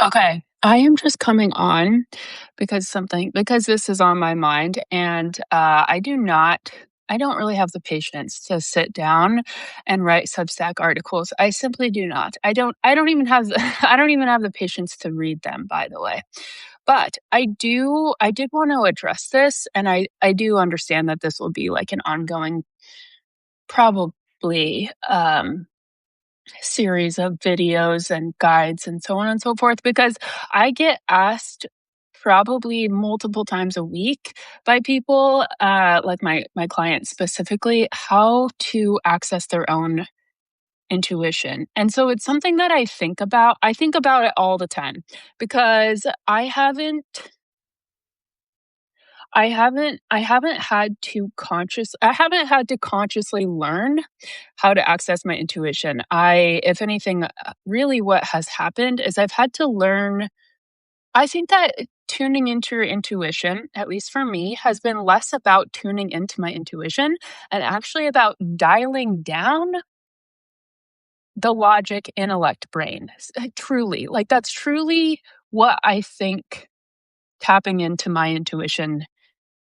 Okay. I am just coming on because this is on my mind and I don't really have the patience to sit down and write Substack articles. I simply do not. I don't even have I don't even have the patience to read them, by the way. But I did want to address this, and I do understand that this will be like an ongoing, probably series of videos and guides and so on and so forth, because I get asked probably multiple times a week by people, like my clients specifically, how to access their own intuition. And so it's something that I think about. I think about it all the time because I haven't had to consciously learn how to access my intuition. If anything, really what has happened is I've had to learn. I think that tuning into your intuition, at least for me, has been less about tuning into my intuition and actually about dialing down the logic, intellect brain. Truly, like that's truly what I think tapping into my intuition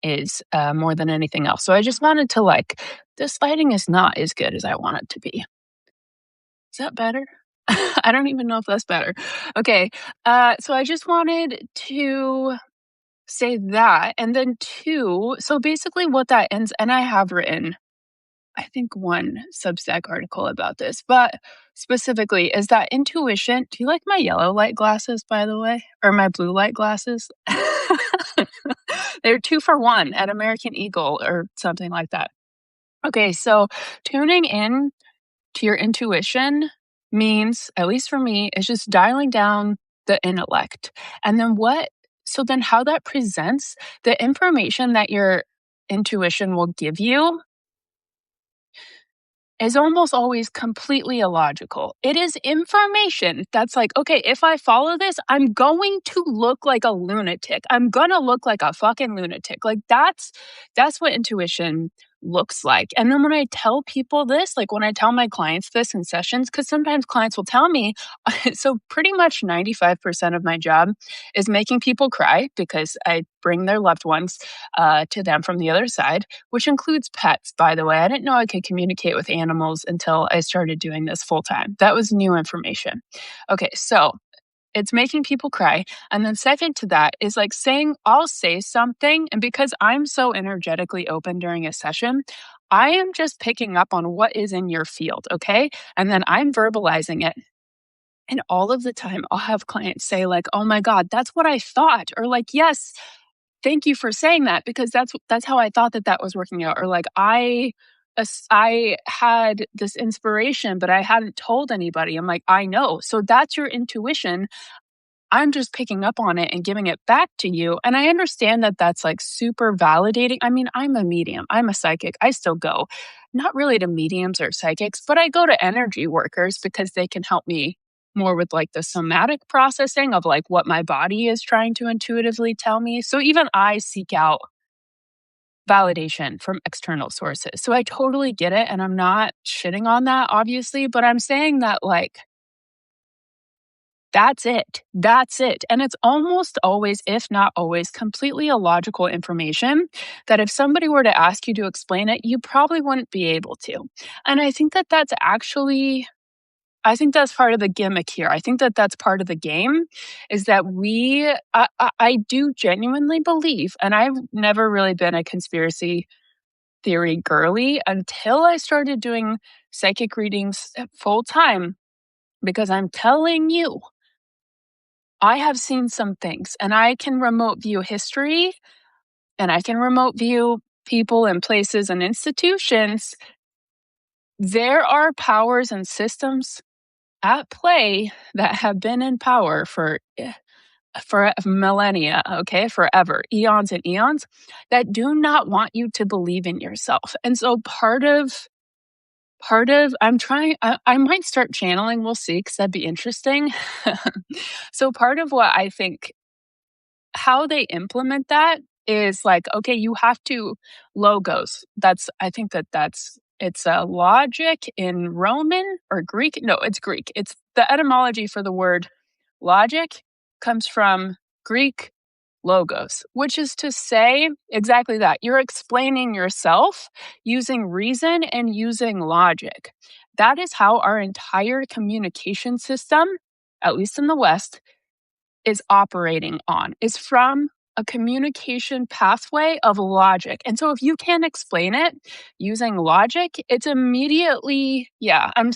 is, more than anything else. So I just wanted to this lighting is not as good as I want it to be. Is that better? I don't even know if that's better. Okay. So I just wanted to say that. And then two, so basically what that ends, and I have written, I think, one Substack article about this, but specifically is that intuition. Do you like my yellow light glasses, by the way? Or my blue light glasses? They're 2 for 1 at American Eagle or something like that. Okay, so tuning in to your intuition means, at least for me, is just dialing down the intellect. And then how that presents the information that your intuition will give you is almost always completely illogical. It is information that's like, okay, if I follow this, I'm going to look like a lunatic. I'm going to look like a fucking lunatic. Like that's what intuition looks like. And then when I tell people this, like when I tell my clients this in sessions, because sometimes clients will tell me, so pretty much 95% of my job is making people cry because I bring their loved ones to them from the other side, which includes pets, by the way. I didn't know I could communicate with animals until I started doing this full time. That was new information. Okay, so it's making people cry. And then, second to that, is like saying, I'll say something. And because I'm so energetically open during a session, I am just picking up on what is in your field. Okay. And then I'm verbalizing it. And all of the time, I'll have clients say, like, oh my God, that's what I thought. Or like, yes, thank you for saying that because that's how I thought that was working out. Or like I had this inspiration, but I hadn't told anybody. I'm like, I know. So that's your intuition. I'm just picking up on it and giving it back to you. And I understand that that's like super validating. I mean, I'm a medium, I'm a psychic. I still go, not really to mediums or psychics, but I go to energy workers because they can help me more with like the somatic processing of like what my body is trying to intuitively tell me. So even I seek out validation from external sources. So I totally get it. And I'm not shitting on that, obviously, but I'm saying that like, that's it. That's it. And it's almost always, if not always, completely illogical information that if somebody were to ask you to explain it, you probably wouldn't be able to. And I think that I think that's part of the gimmick here. I think that that's part of the game is that I do genuinely believe, and I've never really been a conspiracy theory girly until I started doing psychic readings full time, because I'm telling you, I have seen some things and I can remote view history and I can remote view people and places and institutions. There are powers and systems at play that have been in power for millennia, okay, forever, eons and eons, that do not want you to believe in yourself. And so part of I might start channeling, we'll see, because that'd be interesting. So part of what I think how they implement that is like, okay, you have to logos. I think it's a logic in Roman or Greek. No, it's Greek. It's the etymology for the word logic comes from Greek logos, which is to say exactly that. You're explaining yourself using reason and using logic. That is how our entire communication system, at least in the West, is operating on, is from a communication pathway of logic. And so if you can't explain it using logic, it's immediately, yeah, I'm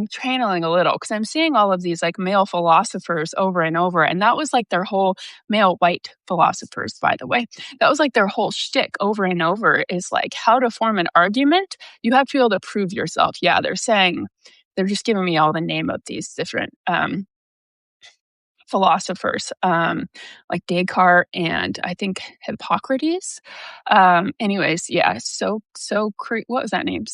channeling a little because I'm seeing all of these like male philosophers over and over. And that was like their whole male white philosophers, by the way. That was like their whole shtick over and over is like how to form an argument. You have to be able to prove yourself. Yeah, they're just giving me all the name of these different philosophers, like Descartes and I think Hippocrates. Anyways, yeah, what was that name?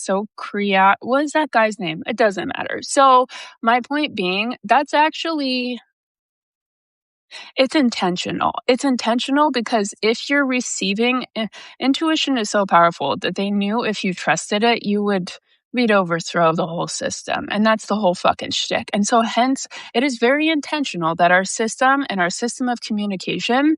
What is that guy's name? It doesn't matter. So my point being, that's actually it's intentional. It's intentional because if you're receiving intuition is so powerful that they knew if you trusted it, we'd overthrow the whole system. And that's the whole fucking shtick. And so hence it is very intentional that our system and our system of communication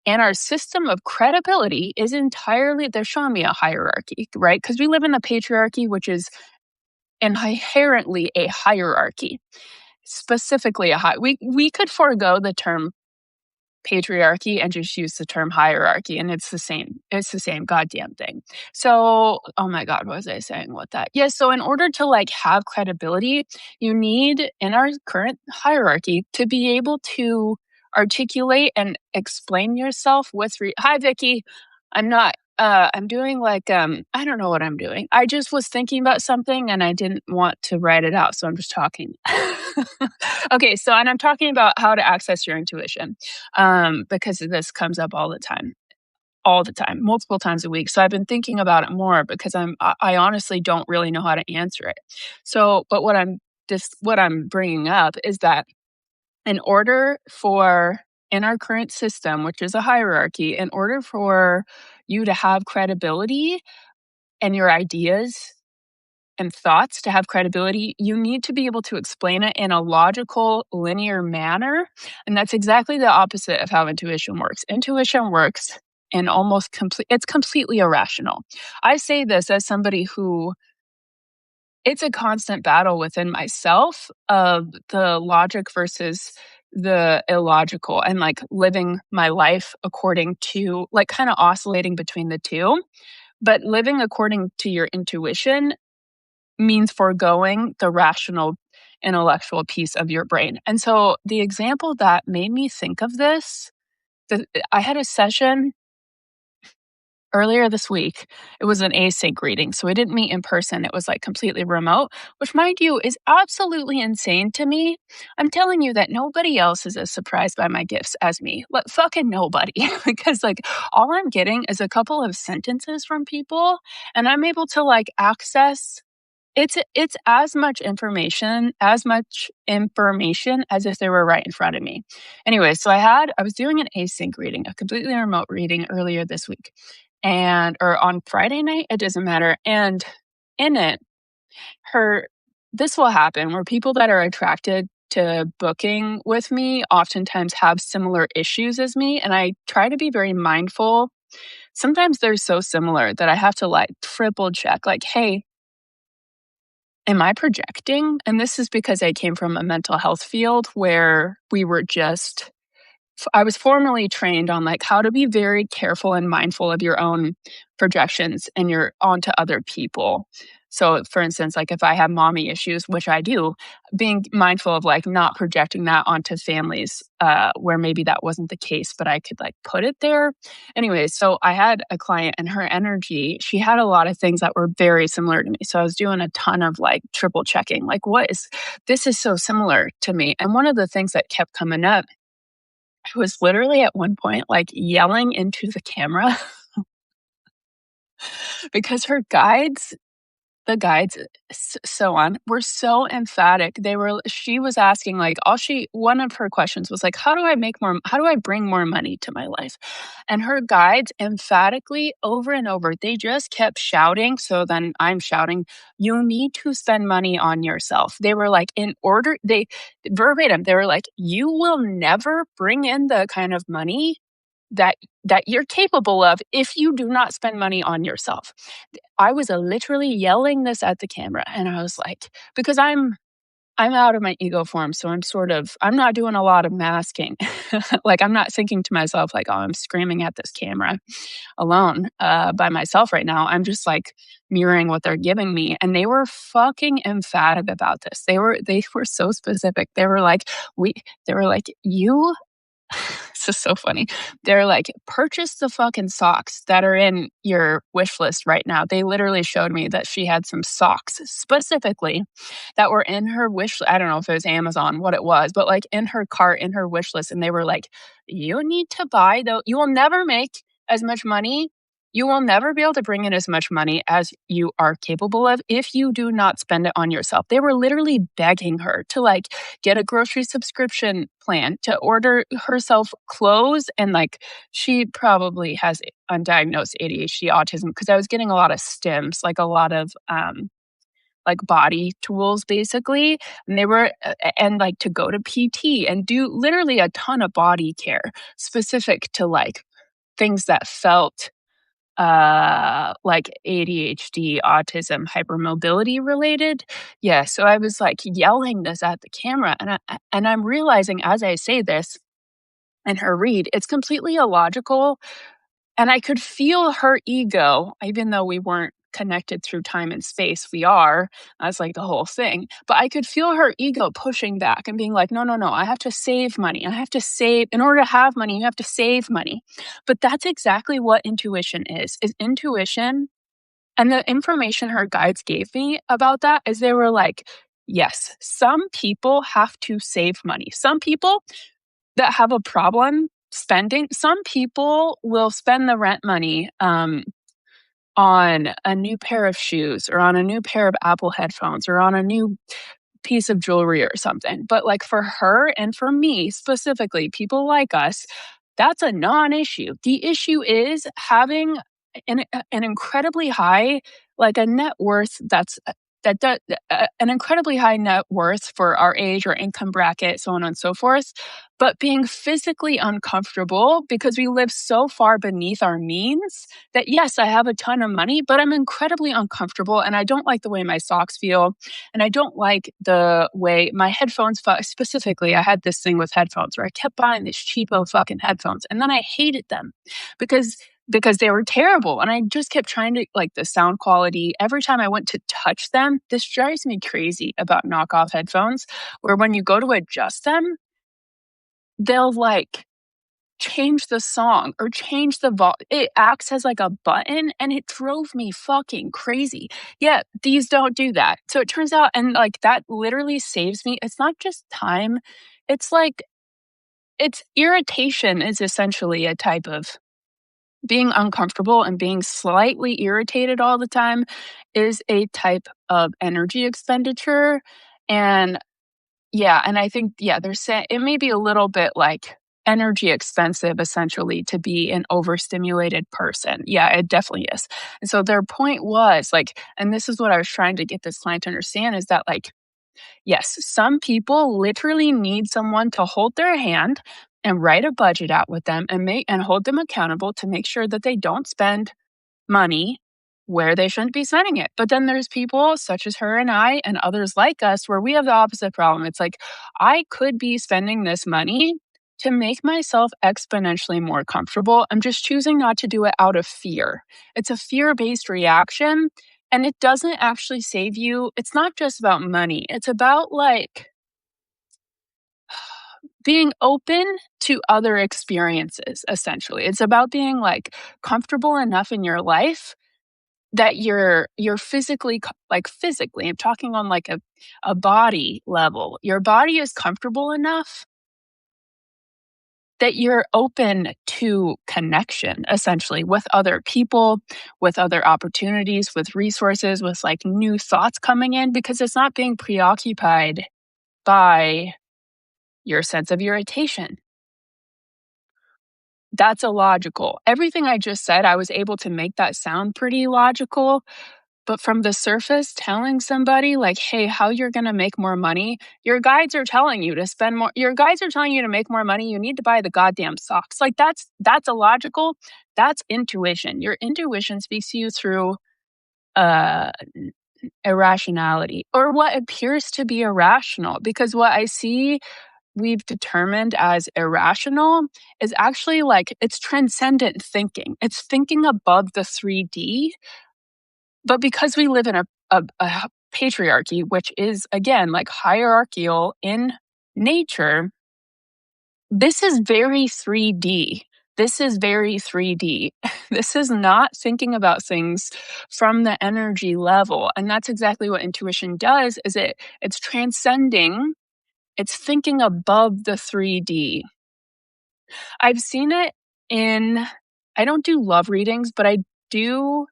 and our system of credibility is entirely, they're showing me a hierarchy, right? Because we live in a patriarchy, which is inherently a hierarchy, specifically we could forego the term patriarchy and just use the term hierarchy, and it's the same goddamn thing. So oh my god, what was I saying with that? Yes, so in order to like have credibility, you need in our current hierarchy to be able to articulate and explain yourself with hi Vicky. I'm doing like I don't know what I'm doing. I just was thinking about something and I didn't want to write it out, so I'm just talking. Okay, so and I'm talking about how to access your intuition, because this comes up all the time, multiple times a week. So I've been thinking about it more because I honestly don't really know how to answer it. So, but what I'm bringing up is that in order for in our current system, which is a hierarchy, in order for you to have credibility and your ideas and thoughts to have credibility, you need to be able to explain it in a logical, linear manner. And that's exactly the opposite of how intuition works. Intuition works in it's completely irrational. I say this as somebody who it's a constant battle within myself of the logic versus the illogical and like living my life according to like kind of oscillating between the two. But living according to your intuition means foregoing the rational intellectual piece of your brain. And so the example that made me think of this, I had a session earlier this week. It was an async reading, so we didn't meet in person. It was like completely remote, which mind you is absolutely insane to me. I'm telling you that nobody else is as surprised by my gifts as me. Like fucking nobody. Because like all I'm getting is a couple of sentences from people and I'm able to like access it's as much information as if they were right in front of me. Anyway, so I was doing an async reading, a completely remote reading earlier this week. Or on Friday night, it doesn't matter. And in it, this will happen where people that are attracted to booking with me oftentimes have similar issues as me. And I try to be very mindful. Sometimes they're so similar that I have to like triple check, like, hey, am I projecting? And this is because I came from a mental health field where I was formally trained on like how to be very careful and mindful of your own projections and your onto other people. So for instance, like if I have mommy issues, which I do, being mindful of like not projecting that onto families where maybe that wasn't the case, but I could like put it there. Anyway, so I had a client and her energy, she had a lot of things that were very similar to me. So I was doing a ton of like triple checking, like this is so similar to me. And one of the things that kept coming up, I was literally at one point like yelling into the camera because her guides The guides, so on, were so emphatic. She was asking, like, one of her questions was like, how do I bring more money to my life? And her guides emphatically over and over, they just kept shouting. So then I'm shouting, you need to spend money on yourself. They were like, they verbatim, they were like, you will never bring in the kind of money that you're capable of if you do not spend money on yourself. I was literally yelling this at the camera, and I was like, because I'm out of my ego form, so I'm not doing a lot of masking. Like, I'm not thinking to myself like, "Oh, I'm screaming at this camera alone, by myself right now." I'm just, like, mirroring what they're giving me, and they were fucking emphatic about this. They were so specific. They were like, "You." This is so funny. They're like, "Purchase the fucking socks that are in your wish list right now." They literally showed me that she had some socks specifically that were in her I don't know if it was Amazon, what it was, but, like, in her cart, in her wish list, and they were like, "You need to buy those. You will never make as much money. You will never be able to bring in as much money as you are capable of if you do not spend it on yourself." They were literally begging her to, like, get a grocery subscription plan, to order herself clothes, and, like, she probably has undiagnosed ADHD autism because I was getting a lot of stims, like, a lot of, like, body tools, basically, and they were and, like, to go to PT and do literally a ton of body care specific to, like, things that felt like ADHD, autism, hypermobility related. Yeah, so I was, like, yelling this at the camera, and I'm realizing as I say this in her read, it's completely illogical, and I could feel her ego, even though we weren't connected through time and space. We are. That's, like, the whole thing. But I could feel her ego pushing back and being like, "No, no, no, I have to save money. I have to save in order to have money, you have to save money." But that's exactly what intuition is intuition, and the information her guides gave me about that is they were like, "Yes, some people have to save money. Some people that have a problem spending, some people will spend the rent money, on a new pair of shoes or on a new pair of Apple headphones or on a new piece of jewelry or something." But, like, for her and for me specifically, people like us, that's a non-issue. The issue is having an incredibly high, like, a net worth an incredibly high net worth for our age or income bracket, so on and so forth, but being physically uncomfortable because we live so far beneath our means that, yes, I have a ton of money, but I'm incredibly uncomfortable, and I don't like the way my socks feel, and I don't like the way my headphones specifically, I had this thing with headphones where I kept buying these cheapo fucking headphones, and then I hated them because they were terrible, and I just kept trying to, like, the sound quality, every time I went to touch them, this drives me crazy about knockoff headphones, where when you go to adjust them, they'll, like, change the song or change the it acts as, like, a button, and it drove me fucking crazy. Yeah, these don't do that. So it turns out, and, like, that literally saves me. It's not just time, it's like it's irritation is essentially a type of being uncomfortable, and being slightly irritated all the time is a type of energy expenditure, and yeah, and I think, yeah, they're saying it may be a little bit, like, energy expensive essentially to be an overstimulated person. Yeah, it definitely is. And so their point was, like, and this is what I was trying to get this client to understand, is that, like, yes, some people literally need someone to hold their hand and write a budget out with them and hold them accountable to make sure that they don't spend money where they shouldn't be spending it. But then there's people such as her and I and others like us where we have the opposite problem. It's like, I could be spending this money to make myself exponentially more comfortable. I'm just choosing not to do it out of fear. It's a fear-based reaction, and it doesn't actually save you. It's not just about money. It's about, like, being open to other experiences, essentially. It's about being, like, comfortable enough in your life that you're physically physically, I'm talking on, like, a body level. Your body is comfortable enough that you're open to connection, essentially, with other people, with other opportunities, with resources, with like new thoughts coming in, because it's not being preoccupied by your sense of irritation. That's illogical. Everything I just said, I was able to make that sound pretty logical. But from the surface, telling somebody like, hey, how you're going to make more money, your guides are telling you to spend more. Your guides are telling you to make more money. You need to buy the goddamn socks. Like that's illogical. That's intuition. Your intuition speaks to you through uh, irrationality, or what appears to be irrational. Because what I see we've determined as irrational is actually like it's transcendent thinking. It's thinking above the 3D. But because we live in a patriarchy, which is, again, like hierarchical in nature, this is very 3D. This is very 3D. This is not thinking about things from the energy level. And that's exactly what intuition does, is it's transcending, it's thinking above the 3D. I've seen it in, I don't do love readings, but I do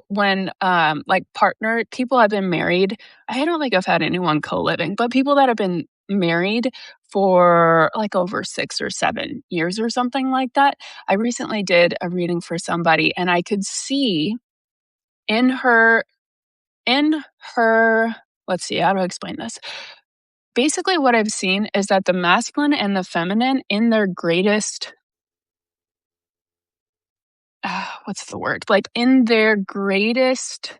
when like partner people have been married. I don't think I've had anyone co-living, but people that have been married for like over 6 or 7 years or something like that. I recently did a reading for somebody, and I could see in her let's see, how do I explain this? Basically what I've seen is that the masculine and the feminine in their greatest what's the word? Like in their greatest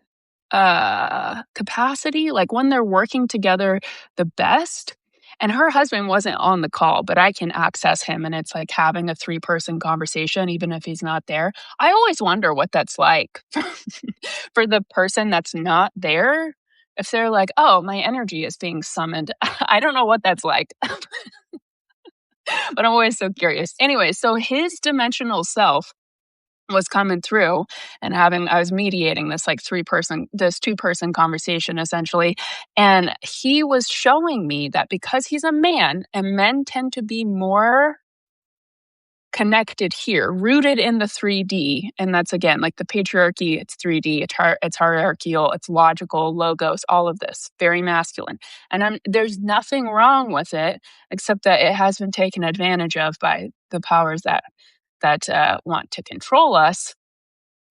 capacity, like when they're working together the best. And her husband wasn't on the call, but I can access him, and it's like having a 3-person conversation even if he's not there. I always wonder what that's like for the person that's not there. If they're like, "Oh, my energy is being summoned." I don't know what that's like. But I'm always so curious. Anyway, so his dimensional self was coming through, and I was mediating this like 2-person conversation essentially. And he was showing me that because he's a man, and men tend to be more connected here, rooted in the 3D. And that's, again, like the patriarchy, it's 3D, it's hierarchical, it's logical, logos, all of this, very masculine. And there's nothing wrong with it, except that it has been taken advantage of by the powers that want to control us.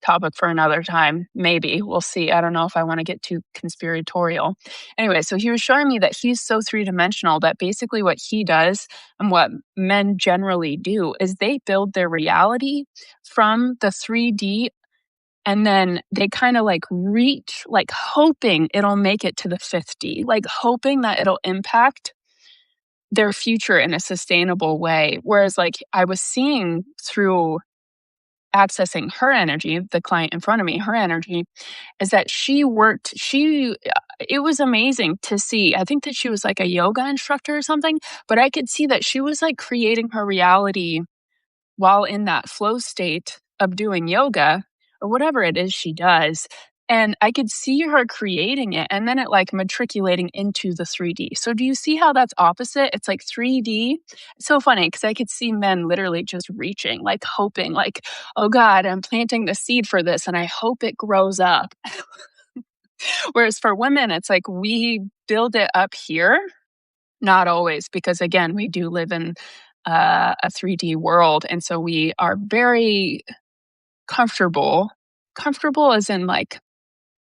Topic for another time, maybe. We'll see. I don't know if I want to get too conspiratorial. Anyway, so he was showing me that he's so 3-dimensional that basically what he does, and what men generally do, is they build their reality from the 3D, and then they kind of like reach, like hoping it'll make it to the 5th D, like hoping that it'll impact their future in a sustainable way. Whereas like I was seeing through accessing her energy, the client in front of me, her energy, is that it was amazing to see. I think that she was like a yoga instructor or something, but I could see that she was like creating her reality while in that flow state of doing yoga or whatever it is she does. And I could see her creating it, and then it like matriculating into the 3D. So do you see how that's opposite? It's like 3D. It's so funny because I could see men literally just reaching, like hoping, like, oh God, I'm planting the seed for this and I hope it grows up. Whereas for women, it's like we build it up here. Not always, because again, we do live in a 3D world. And so we are very comfortable as in like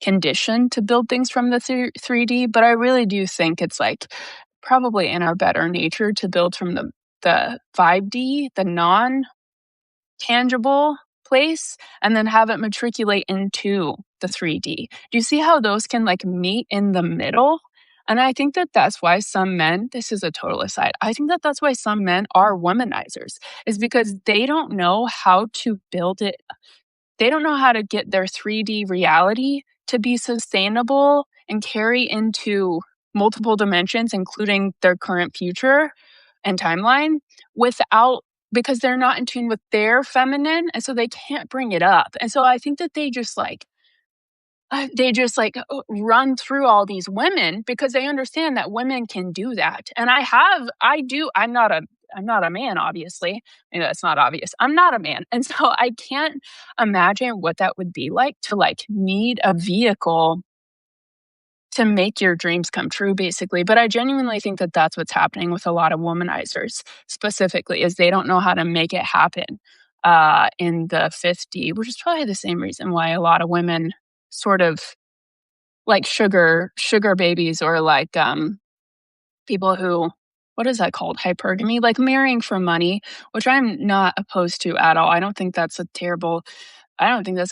conditioned to build things from the 3D, but I really do think it's like probably in our better nature to build from the 5D, the non-tangible place, and then have it matriculate into the 3D. Do you see how those can like meet in the middle? And I think that that's why some men, this is a total aside, I think that that's why some men are womanizers, is because they don't know how to build it. They don't know how to get their 3D reality to be sustainable and carry into multiple dimensions, including their current future and timeline, because they're not in tune with their feminine, and so they can't bring it up. And so I think that they just run through all these women because they understand that women can do that. And I'm not I'm not a man, obviously. Maybe that's not obvious. I'm not a man. And so I can't imagine what that would be like to like need a vehicle to make your dreams come true, basically. But I genuinely think that that's what's happening with a lot of womanizers specifically is they don't know how to make it happen in the 50, which is probably the same reason why a lot of women sort of like sugar babies or like people who what is that called? Hypergamy, like marrying for money, which I'm not opposed to at all. I don't think that's a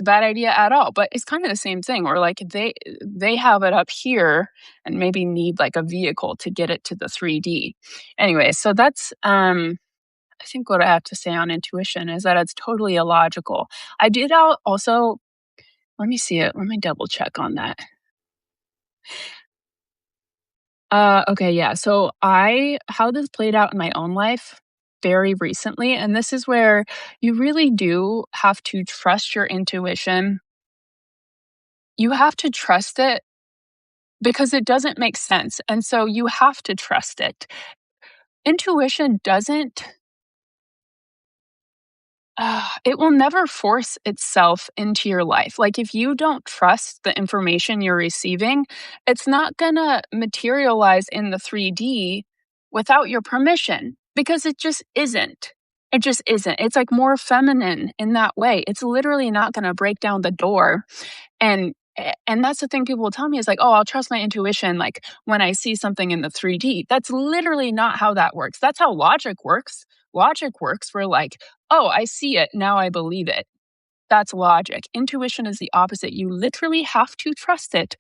bad idea at all, but it's kind of the same thing where like they have it up here and maybe need like a vehicle to get it to the 3D. Anyway, so that's I think what I have to say on intuition is that it's totally illogical. I did also let me see it. Let me double check on that. Okay, yeah. So how this played out in my own life very recently, and this is where you really do have to trust your intuition. You have to trust it because it doesn't make sense. And so you have to trust it. Intuition doesn't it will never force itself into your life. Like, if you don't trust the information you're receiving, it's not gonna materialize in the 3D without your permission because it just isn't. It just isn't. It's, like, more feminine in that way. It's literally not gonna break down the door and that's the thing people will tell me is like, "Oh, I'll trust my intuition, like, when I see something in the 3D." That's literally not how that works. That's how logic works. Logic works where like, "Oh, I see it, now I believe it." That's logic. Intuition is the opposite. You literally have to trust it.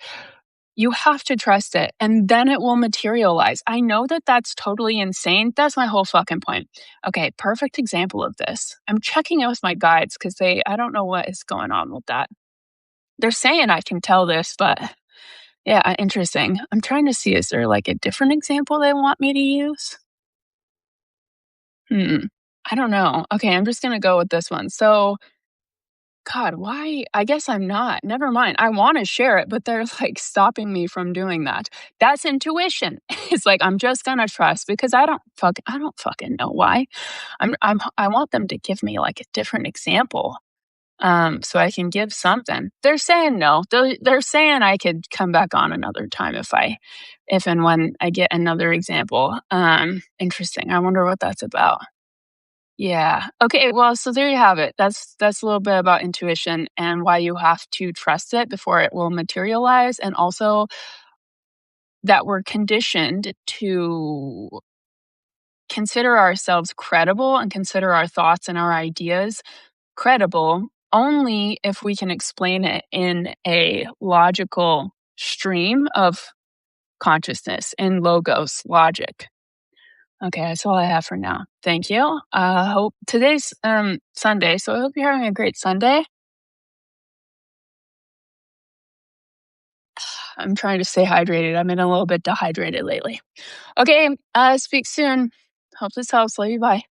You have to trust it, and then it will materialize. I know that that's totally insane. That's my whole fucking point. Okay, perfect example of this. I'm checking it with my guides because I don't know what is going on with that. They're saying I can tell this, but yeah, interesting. I'm trying to see, is there like a different example they want me to use? Hmm. I don't know. Okay, I'm just gonna go with this one. So, God, why? I guess I'm not. Never mind. I want to share it, but they're like stopping me from doing that. That's intuition. It's like I'm just gonna trust because I don't fucking know why. I want them to give me like a different example. So I can give something. They're saying no. They're saying I could come back on another time if and when I get another example. Interesting. I wonder what that's about. Yeah. Okay. Well, so there you have it. That's a little bit about intuition and why you have to trust it before it will materialize, and also that we're conditioned to consider ourselves credible and consider our thoughts and our ideas credible only if we can explain it in a logical stream of consciousness in logos logic. Okay, that's all I have for now. Thank you. Hope today's Sunday, so I hope you're having a great Sunday. I'm trying to stay hydrated. I've been a little bit dehydrated lately. Okay, speak soon. Hope this helps. Love you. Bye.